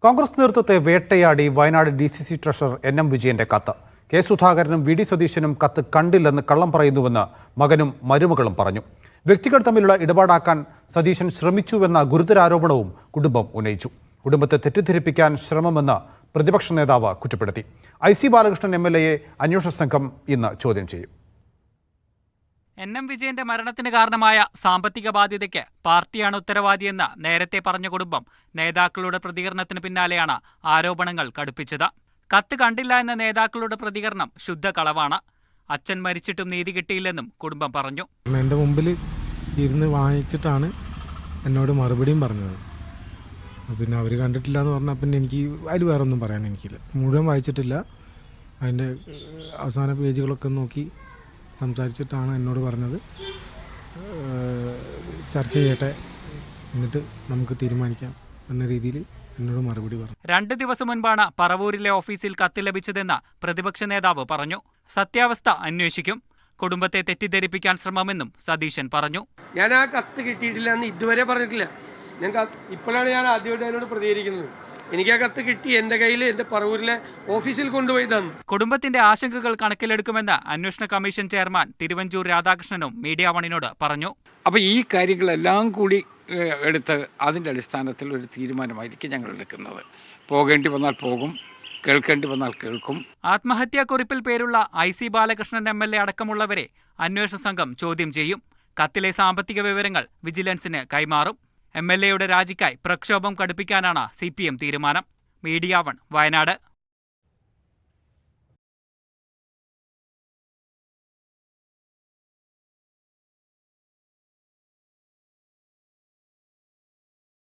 കോൺഗ്രസ് നേതൃത്വത്തെ വേട്ടയാടി Wayanad DCC treasurer NM വിജയന്റെ കത്ത്. കെ സുധാകരനും VD സതീശനും കത്ത് കണ്ടില്ലെന്ന് കള്ളം പറയുന്നുവെന്ന് മകനും മരുമകളും പറഞ്ഞു. വ്യക്തികൾ തമ്മിലുള്ള ഇടപാടാക്കാൻ സതീശൻ ശ്രമിച്ചുവെന്ന ഗുരുതരാരോപണവും കുടുംബം ഉന്നയിച്ചു. കുടുംബത്തെ തെറ്റിദ്ധരിപ്പിക്കാൻ ശ്രമമെന്ന് പ്രതിപക്ഷ നേതാവ് കുറ്റപ്പെടുത്തി. IC ബാലകൃഷ്ണൻ MLA അന്വേഷണ സംഘം ഇന്ന് ചോദ്യം ചെയ്യും. NM വിജയന്റെ മരണത്തിന് കാരണമായ സാമ്പത്തിക ബാധ്യതയ്ക്ക് പാർട്ടിയാണ് ഉത്തരവാദിയെന്ന് നേരത്തെ പറഞ്ഞ കുടുംബം നേതാക്കളുടെ പ്രതികരണത്തിന് പിന്നാലെയാണ് ആരോപണങ്ങൾ കടുപ്പിച്ചത്. കത്ത് കണ്ടില്ല എന്ന നേതാക്കളുടെ പ്രതികരണം ശുദ്ധ കളവാണ്. അച്ഛൻ മരിച്ചിട്ടും നീതി കിട്ടിയില്ലെന്നും കുടുംബം പറഞ്ഞു. എൻ്റെ മുമ്പിൽ ഇരുന്ന് വായിച്ചിട്ടാണ് എന്നോട് മറുപടിയും പറഞ്ഞത്. പിന്നെ അവർ കണ്ടിട്ടില്ല എന്ന് പറഞ്ഞാൽ പിന്നെ എനിക്ക് അതിൽ വേറെ ഒന്നും പറയാൻ എനിക്കില്ല. മുഴുവൻ വായിച്ചിട്ടില്ല. അതിൻ്റെ അവസാന പേജുകളൊക്കെ നോക്കി സംസാരിച്ചിട്ടാണ് എന്നോട് പറഞ്ഞത്. ചർച്ച ചെയ്യട്ടെ, എന്നിട്ട് നമുക്ക് തീരുമാനിക്കാം എന്ന രീതിയിൽ എന്നോട് മറുപടി പറഞ്ഞു. 2 ദിവസം മുൻപാണ് പറവൂരിലെ ഓഫീസിൽ കത്ത് ലഭിച്ചതെന്ന് പ്രതിപക്ഷ നേതാവ് പറഞ്ഞു. സത്യാവസ്ഥ അന്വേഷിക്കും. കുടുംബത്തെ തെറ്റിദ്ധരിപ്പിക്കാൻ ശ്രമമെന്നും സതീശൻ പറഞ്ഞു. ഞാൻ ആ കത്ത് കിട്ടിയിട്ടില്ല എന്ന് ഇതുവരെ പറഞ്ഞിട്ടില്ല. ഇപ്പോഴാണ് ഞാൻ ആദ്യമായിട്ട് അതിനോട് പ്രതികരിക്കുന്നത്. എനിക്ക് ആ കത്ത് കിട്ടി, എൻ്റെ കയ്യിൽ എൻ്റെ പറവൂരിലെ ഓഫീസിൽ കൊണ്ടുപോയി തന്നു. കുടുംബത്തിന്റെ ആശങ്കകൾ കണക്കിലെടുക്കുമെന്ന് അന്വേഷണ കമ്മീഷൻ ചെയർമാൻ തിരുവഞ്ചൂർ രാധാകൃഷ്ണനും മീഡിയ വണിനോട് പറഞ്ഞു. അപ്പോൾ ഈ കാര്യങ്ങളെല്ലാം കൂടി എടുത്ത് അതിൻ്റെ അടിസ്ഥാനത്തിൽ ഒരു തീരുമാനമായിരിക്കും ഞങ്ങൾ എടുക്കുന്നത്. പോകേണ്ടി വന്നാൽ പോകും, കേൾക്കേണ്ടി വന്നാൽ കേൾക്കും. ആത്മഹത്യാക്കുറിപ്പിൽ പേരുള്ള IC ബാലകൃഷ്ണൻ MLA അടക്കമുള്ളവരെ അന്വേഷണ സംഘം ചോദ്യം ചെയ്യും. കത്തിലെ സാമ്പത്തിക വിവരങ്ങൾ വിജിലൻസിന് കൈമാറും. MLAയുടെ രാജിക്കായി പ്രക്ഷോഭം കടുപ്പിക്കാനാണ് CPM തീരുമാനം. മീഡിയ 1 വയനാട്.